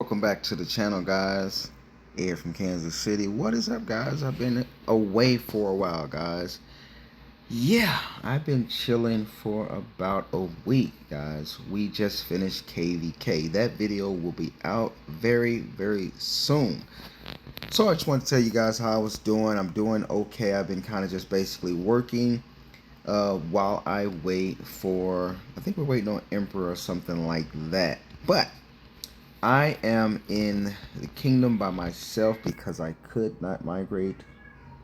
Welcome back to the channel, guys. Ed from Kansas City. What is up, guys? I've been away for a while, guys. Yeah, I've been chilling for about a week, guys. We just finished KVK. That video will be out very, very soon. So I just want to tell you guys how I was doing. I'm doing okay. I've been kind of just basically working while I wait for, I think we're waiting on Emperor or something like that. But I am in the kingdom by myself because I could not migrate.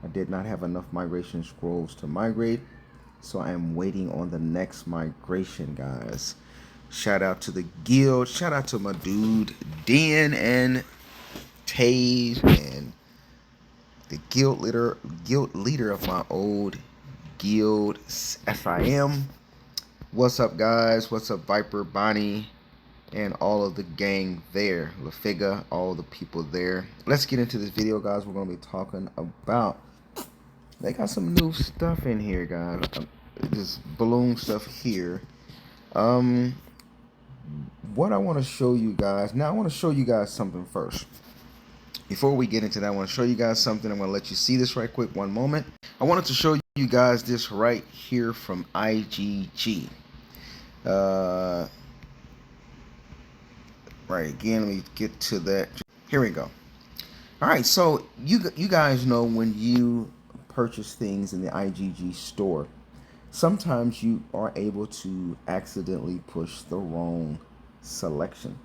I did not have enough migration scrolls to migrate. So I am waiting on the next migration, guys. Shout out to the guild. Shout out to my dude, Den and Tage, and the guild leader of my old guild, SIM. What's up, guys? What's up, Viper, Bonnie, and all of the gang there, LaFiga, all the people there. Let's get into this video, guys. We're going to be talking about, they got some new stuff in here, guys. This balloon stuff here. What I want to show you guys, now I want to show you guys something first. Before we get into that, I want to show you guys something. I'm going to let you see this right quick, one moment. I wanted to show you guys this right here from IGG. Right, again, let me get to that. Here we go. All right, so you guys know when you purchase things in the IGG store, sometimes you are able to accidentally push the wrong selection,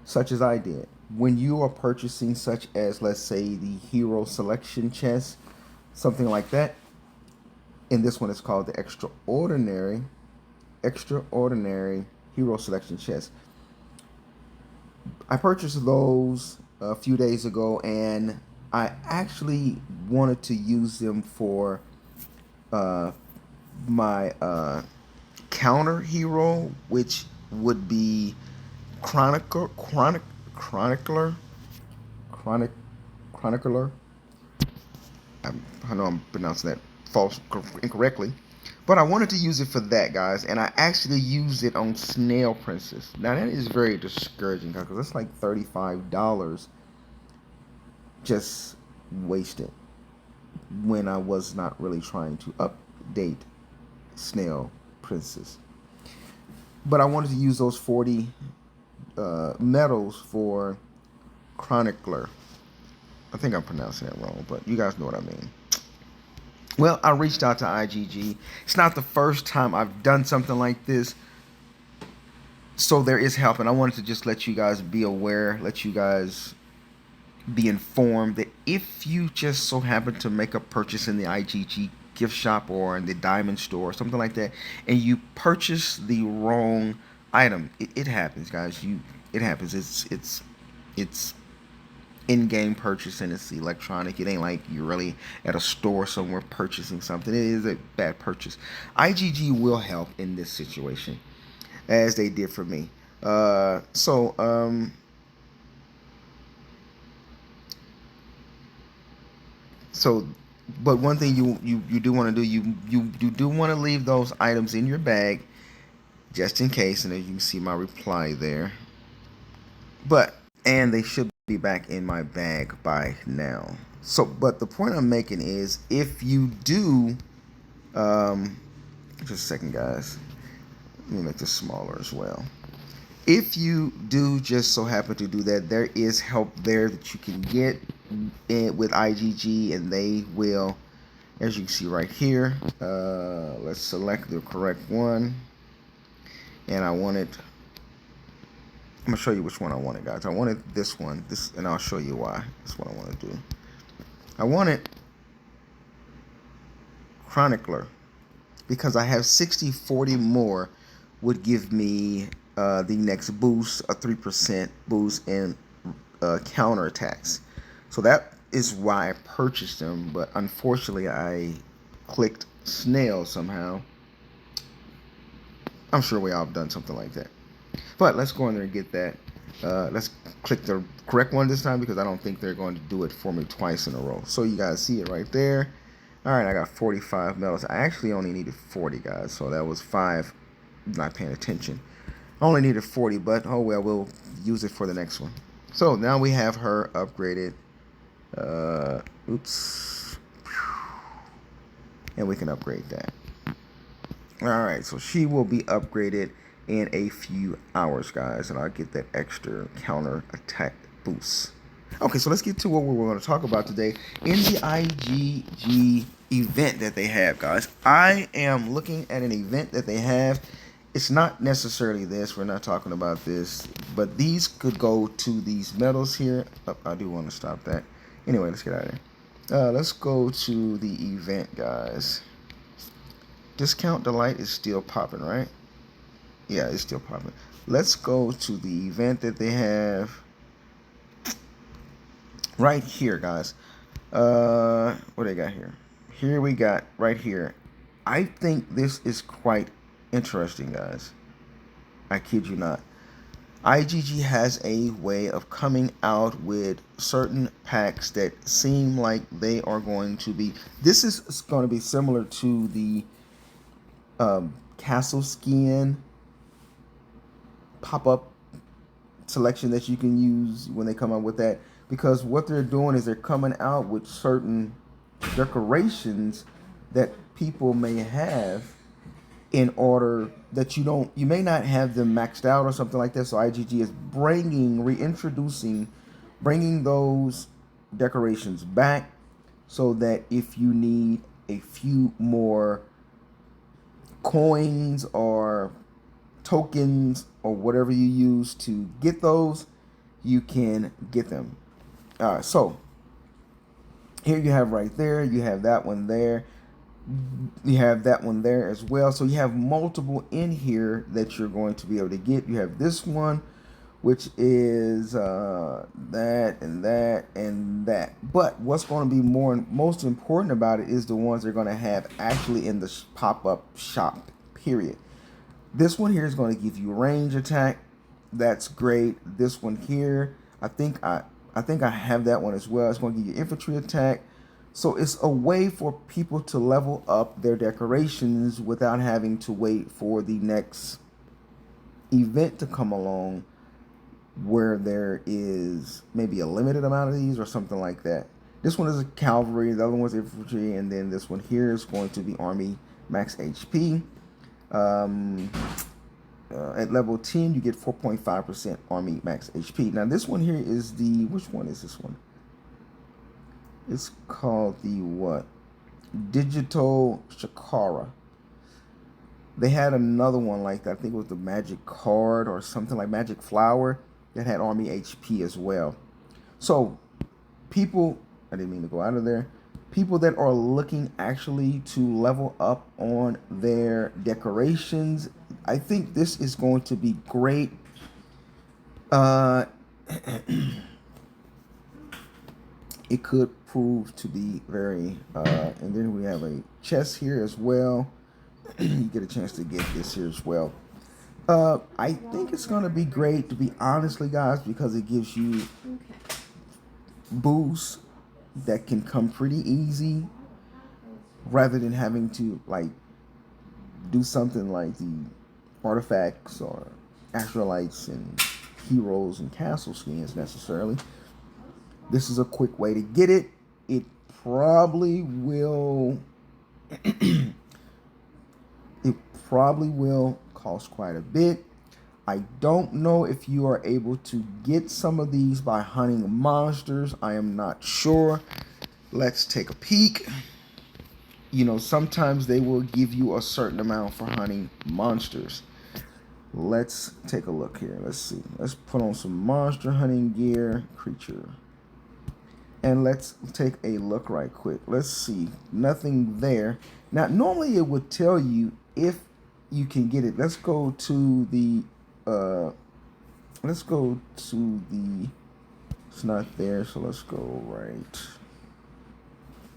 such as I did. When you are purchasing, such as, let's say, the hero selection chest, something like that, and this one is called the extraordinary hero selection chest. I purchased those a few days ago, and I actually wanted to use them for my counter hero, which would be Chronicler. I know I'm pronouncing that incorrectly, but I wanted to use it for that, guys, and I actually used it on Snail Princess. Now that is very discouraging, guys, because it's like $35 just wasted when I was not really trying to update Snail Princess. But I wanted to use those 40 medals for Chronicler. I think I'm pronouncing that wrong, but you guys know what I mean. Well, I reached out to IGG. It's not the first time I've done something like this, so there is help, and I wanted to just let you guys be aware, let you guys be informed that if you just so happen to make a purchase in the IGG gift shop or in the diamond store or something like that, and you purchase the wrong item, it happens, guys. It happens. It's in-game purchase, and it's electronic. It ain't like you're really at a store somewhere purchasing something. It is a bad purchase. IGG will help in this situation, as they did for me. But one thing you do want to do, you do want to leave those items in your bag just in case, and as you can see my reply there. And they should be back in my bag by now. So, but the point I'm making is, if you do, just a second, guys. Let me make this smaller as well. If you do just so happen to do that, there is help there that you can get with IGG, and they will, as you can see right here, let's select the correct one, and I'm gonna show you which one I wanted, guys. I wanted this one, and I'll show you why. That's what I want to do. I wanted Chronicler because I have 40 more would give me the next boost, a 3% boost in counter attacks. So that is why I purchased them, but unfortunately I clicked Snail somehow. I'm sure we all have done something like that. But let's go in there and get that. Let's click the correct one this time, because I don't think they're going to do it for me twice in a row. So you guys see it right there. All right, I got 45 medals. I actually only needed 40, guys, so that was 5. Not paying attention. I only needed 40, but oh well, we'll use it for the next one. So now we have her upgraded. Oops. And we can upgrade that. Alright, so she will be upgraded in a few hours, guys. And I'll get that extra counter attack boost. Okay, so let's get to what we're going to talk about today in the IGG event that they have, guys. I am looking at an event that they have. It's not necessarily this. We're not talking about this. But these could go to these medals here. Oh, I do want to stop that. Anyway, let's get out of there. Let's go to the event, guys. Discount Delight is still popping, right? Yeah, it's still popping. Let's go to the event that they have right here, guys. What they got here? Here we got right here. I think this is quite interesting, guys. I kid you not. IGG has a way of coming out with certain packs that seem like they are going to be. This is going to be similar to the Castle Skin pop-up selection that you can use when they come out with that, because what they're doing is they're coming out with certain decorations that people may have in order that you may not have them maxed out or something like that. So IGG is bringing those decorations back, so that if you need a few more coins or tokens or whatever you use to get those, you can get them. So here you have right there, you have that one there, you have that one there as well. So you have multiple in here that you're going to be able to get. You have this one, which is that and that and that. But what's going to be most important about it is the ones they're going to have actually in the pop-up shop, period. This one here is going to give you range attack. That's great. This one here, I think I have that one as well. It's going to give you infantry attack. So it's a way for people to level up their decorations without having to wait for the next event to come along, where there is maybe a limited amount of these or something like that. This one is a cavalry, the other one's infantry, and then this one here is going to be army max HP. At level 10, you get 4.5% army max HP. Now this one here is which one is this one? It's called the what? Digital Shakara. They had another one like that. I think it was the Magic Card or something like Magic Flower that had army HP as well. So people, I didn't mean to go out of there. People that are looking actually to level up on their decorations, I think this is going to be great. It could prove to be very, and then we have a chest here as well. You get a chance to get this here as well. I think it's going to be great, to be honestly, guys, because it gives you boosts that can come pretty easy, rather than having to like do something like the artifacts or astrolites and heroes and castle skins necessarily. This is a quick way to get it. It probably will it probably will cost quite a bit. I don't know if you are able to get some of these by hunting monsters. I am not sure. Let's take a peek. You know, sometimes they will give you a certain amount for hunting monsters. Let's take a look here. Let's see. Let's put on some monster hunting gear, creature. And let's take a look right quick. Let's see. Nothing there. Now, normally it would tell you if you can get it. Let's go to the it's not there, so let's go right.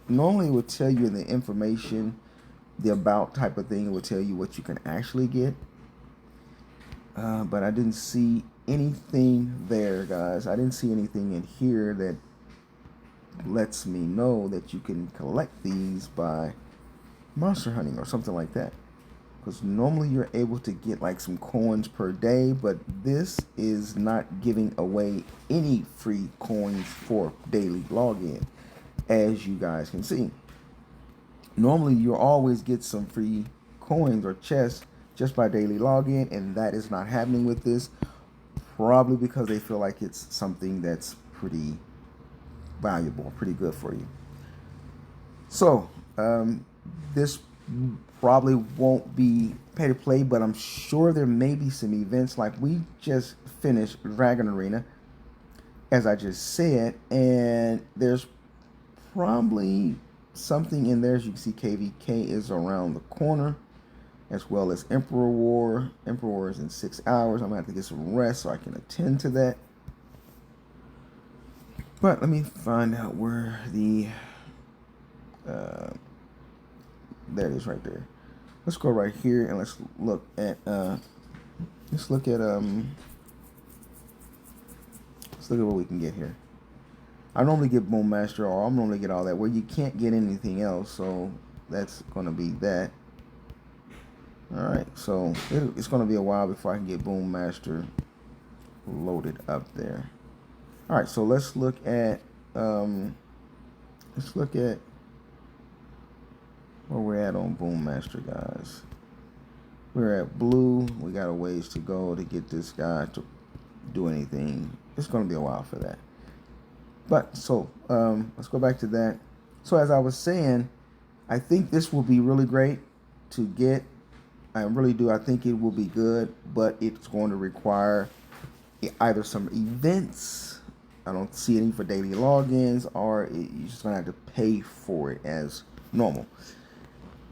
Normally it would tell you in the information, the about type of thing, it would tell you what you can actually get. But I didn't see anything there, guys. I didn't see anything in here that lets me know that you can collect these by monster hunting or something like that. because normally you're able to get like some coins per day, but this is not giving away any free coins for daily login, as you guys can see. Normally you'll always get some free coins or chests just by daily login, and that is not happening with this, probably because they feel like it's something that's pretty valuable, pretty good for you. So this probably won't be pay to play, but I'm sure there may be some events. Like we just finished Dragon Arena, as I just said, and there's probably something in there. As you can see, KVK is around the corner, as well as Emperor War. Emperor War is in 6 hours. I'm gonna have to get some rest so I can attend to that. But let me find out where the there it is right there. Let's go right here and let's look at what we can get here. I normally get Boom Master, or I'm normally get all that, where you can't get anything else, so that's gonna be that. Alright, so it's gonna be a while before I can get Boom Master loaded up there. Alright, so let's look at where we're at on Boom Master, guys. We're at blue. We got a ways to go to get this guy to do anything. It's going to be a while for that. But so let's go back to that. So as I was saying, I think this will be really great to get. I really do. I think it will be good, but it's going to require either some events. I don't see any for daily logins, or you're just going to have to pay for it as normal.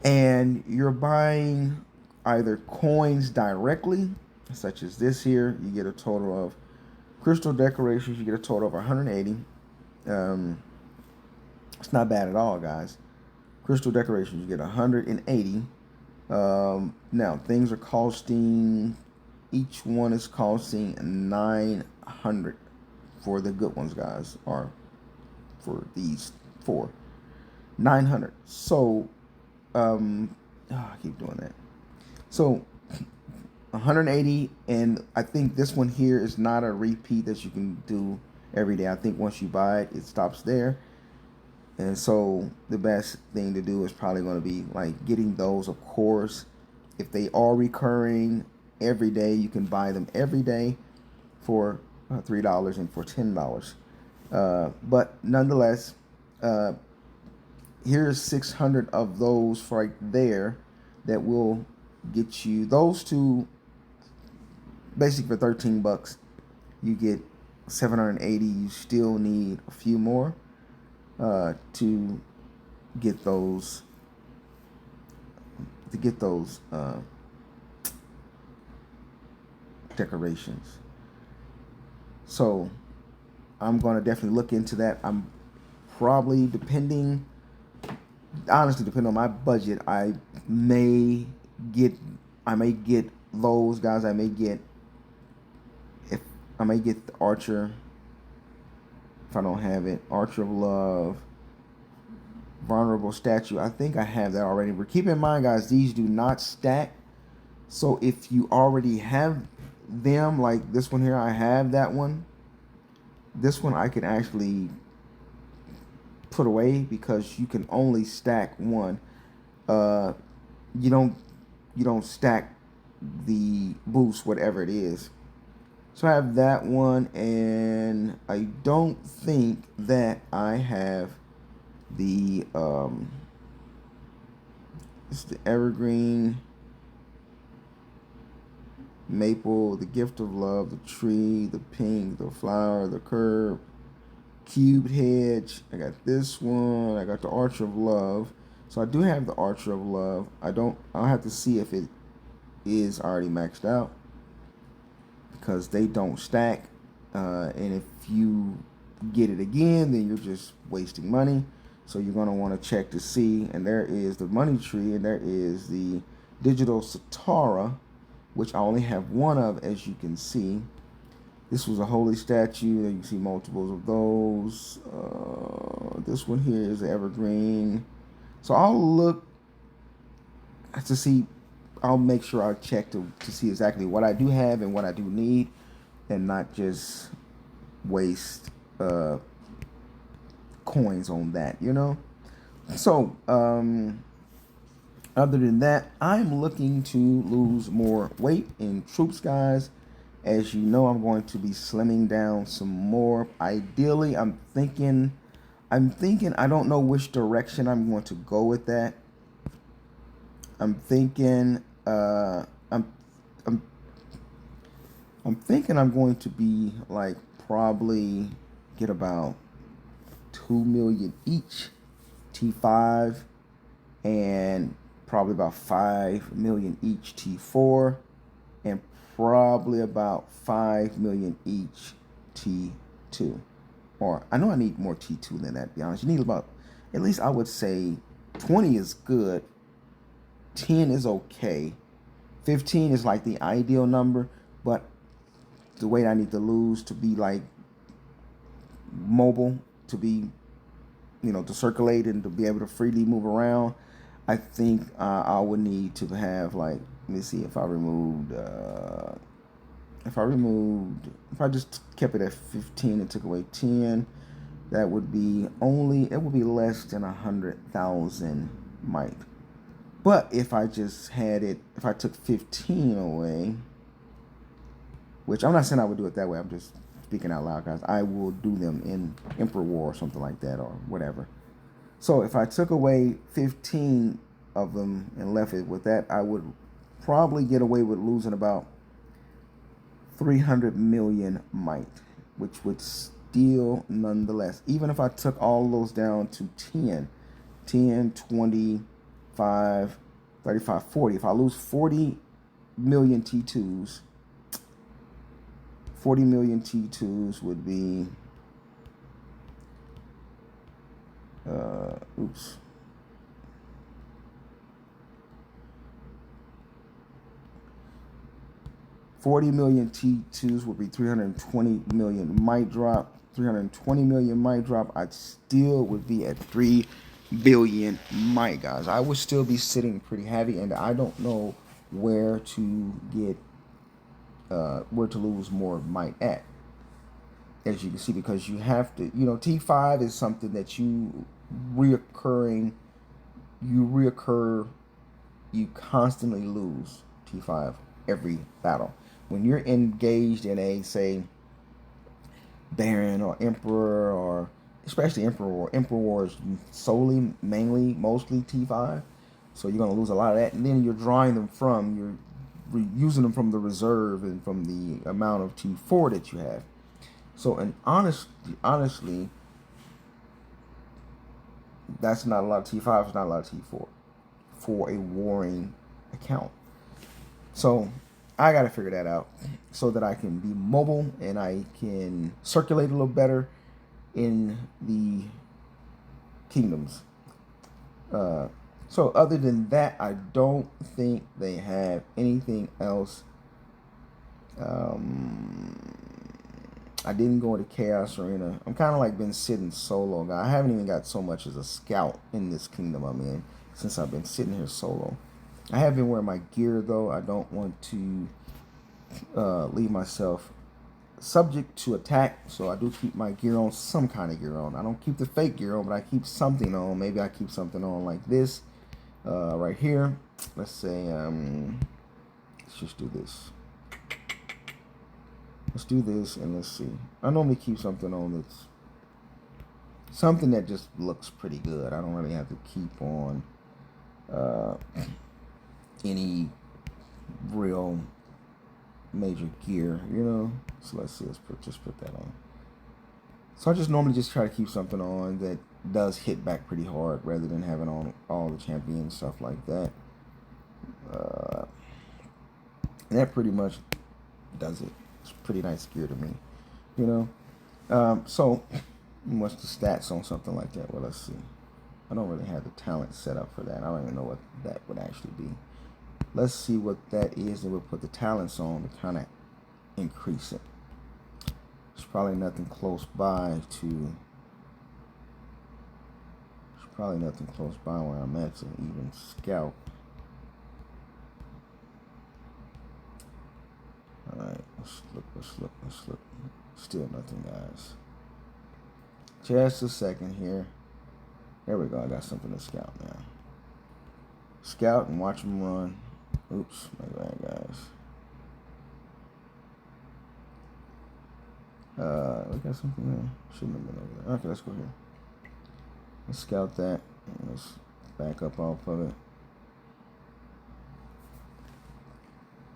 And you're buying either coins directly, such as this here. You get a total of crystal decorations. You get a total of 180. It's not bad at all, guys. Crystal decorations, you get 180. Now, things are costing, each one is costing 900 for the good ones, guys, or for these 4. 900. So, I keep doing that. So 180, and I think this one here is not a repeat that you can do every day. I think once you buy it, it stops there. And so the best thing to do is probably going to be like getting those, of course. If they are recurring every day, you can buy them every day for $3 and for $10. But nonetheless, here's 600 of those right there that will get you those two. Basically for 13 bucks, you get 780. You still need a few more to get those decorations. So I'm going to definitely look into that. I'm probably honestly, depending on my budget, I may get those guys. I may get the Archer if I don't have it. Archer of Love, Vulnerable Statue. I think I have that already. But keep in mind, guys, these do not stack. So if you already have them, like this one here, I have that one. This one I can actually put away because you can only stack one. You don't stack the boost, whatever it is. So I have that one, and I don't think that I have the it's the Evergreen, Maple, the Gift of Love, the Tree, the Pink, the Flower, the Curb, Cubed Hedge. I got this one. I got the Archer of Love. So I do have the Archer of Love. I'll have to see if it is already maxed out, because they don't stack. And if you get it again, then you're just wasting money. So you're going to want to check to see. And there is the Money Tree, and there is the Digital Satara, which I only have one of, as you can see. This was a holy statue. You can see multiples of those. This one here is the Evergreen. So I'll look to see. I'll make sure I check to see exactly what I do have and what I do need, and not just waste coins on that. So other than that, I'm looking to lose more weight in troops, guys. As you know, I'm going to be slimming down some more. Ideally, I'm thinking I don't know which direction I'm going to go with that. I'm thinking I'm I'm thinking I'm going to be like probably get about 2 million each T5, and probably about 5 million each T4, and probably about 5 million each T2. Or I know I need more T2 than that, to be honest. You need about, at least I would say 20 is good, 10 is okay, 15 is like the ideal number, but the weight I need to lose to be like mobile, to be, to circulate and to be able to freely move around, I think I would need to have like, let me see, if I just kept it at 15 and took away 10, it would be less than 100,000 might. But if I took 15 away, which I'm not saying I would do it that way, I'm just speaking out loud, guys. I will do them in Emperor War or something like that, or whatever. So if I took away 15 of them and left it with that, I would probably get away with losing about 300 million might, which would still, nonetheless, even if I took all those down to 10, 20, 5, 35, 40, if I lose 40 million T2s, 40 million T2s would be, oops. $40 million T2s would be 320 million might drop. 320 million might drop. I still would be at 3 billion might, guys. I would still be sitting pretty heavy, and I don't know where to get where to lose more might at. As you can see, because you have to, T5 is something that you constantly lose T5 every battle. When you're engaged in a, say, Baron or Emperor, or especially Emperor War is mostly T5, so you're going to lose a lot of that, and then you're drawing them you're using them from the reserve and from the amount of T4 that you have. So, and honestly, that's not a lot of T5, it's not a lot of T4 for a warring account. So I got to figure that out so that I can be mobile and I can circulate a little better in the kingdoms. So other than that, I don't think they have anything else. I didn't go to Chaos Arena. I'm kind of like been sitting solo, guy. I haven't even got so much as a scout in this kingdom I'm in since I've been sitting here solo. I have been wearing my gear, though. I don't want to leave myself subject to attack, so I do keep my gear on, some kind of gear on. I don't keep the fake gear on, but I keep something on. Maybe I keep something on like this right here. Let's say, let's just do this. Let's do this and let's see. I normally keep something on that's something that just looks pretty good. I don't really have to keep on any real major gear, So let's see. Let's just put that on. So I just normally just try to keep something on that does hit back pretty hard, rather than having on all the champion stuff like that. And that pretty much does it. It's pretty nice gear to me, So what's the stats on something like that? Well, let's see. I don't really have the talent set up for that. I don't even know what that would actually be. Let's see what that is, and we'll put the talents on to kind of increase it. There's probably nothing close by where I'm at to even scout. Alright, let's look. Still nothing, guys. Just a second here. There we go. I got something to scout now. Scout and watch them run. Oops, my bad, guys. We got something there. Shouldn't have been over there. Okay, let's go here. Let's scout that. Let's back up off of it.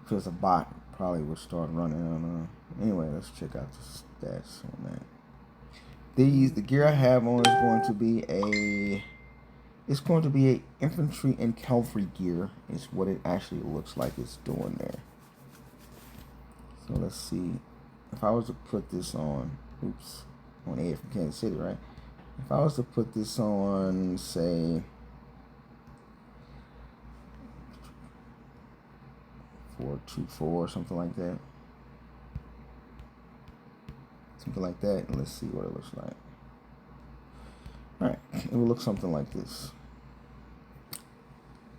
If it was a bot, probably would start running. I don't know. Anyway, let's check out the stats on that. The gear I have on is going to be a infantry and cavalry gear. Is what it actually looks like it's doing there. So let's see. If I was to put this on, on AF from Kansas City, right? If I was to put this on, say, 424 or something like that. Something like that, and let's see what it looks like. Alright, it will look something like this.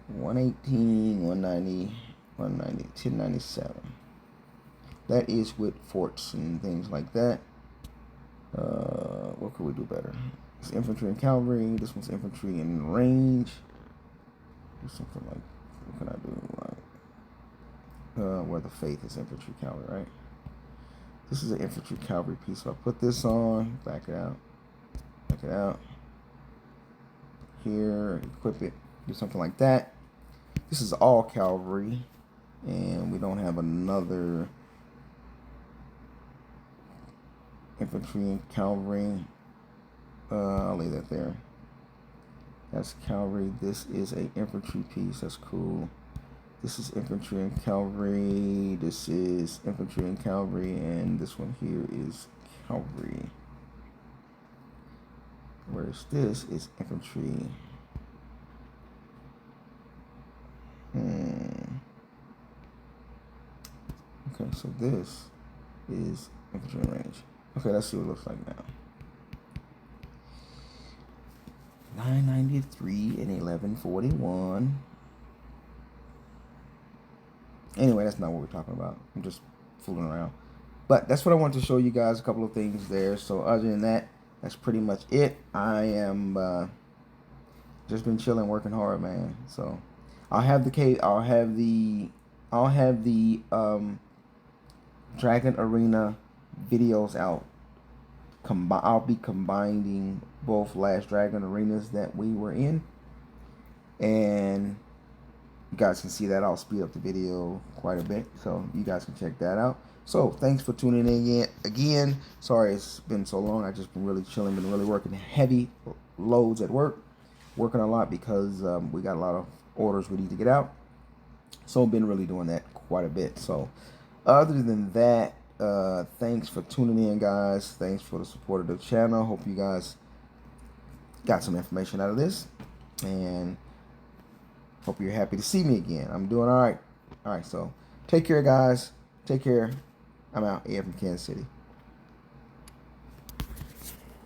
118, 190, 190, 1097. That is with forts and things like that. What could we do better? It's infantry and cavalry. This one's infantry and range. Do something like, what can I do? Where the faith is infantry cavalry, right? This is an infantry cavalry piece. So I put this on, back it out, here, equip it, do something like that. This is all cavalry, and we don't have another infantry and cavalry. I'll leave that there. That's cavalry. This is a infantry piece. That's cool. This is infantry and cavalry. This is infantry and cavalry, and this one here is cavalry. Whereas this is infantry. Okay, so this is infantry range. Okay, let's see what it looks like now. 993 and 1141. Anyway, that's not what we're talking about. I'm just fooling around. But that's what I wanted to show you guys, a couple of things there. So other than that, that's pretty much it. I am just been chilling, working hard, man. So I'll have the Dragon Arena videos out. I'll be combining both last Dragon Arenas that we were in, and you guys can see that. I'll speed up the video quite a bit, so you guys can check that out. So thanks for tuning in again. Sorry it's been so long. I've just been really chilling, been really working heavy loads at work, working a lot because we got a lot of orders we need to get out. So I've been really doing that quite a bit. So other than that, thanks for tuning in, guys. Thanks for the support of the channel. Hope you guys got some information out of this, and hope you're happy to see me again. I'm doing all right. So take care, guys. Take care. I'm out. AF from Kansas City.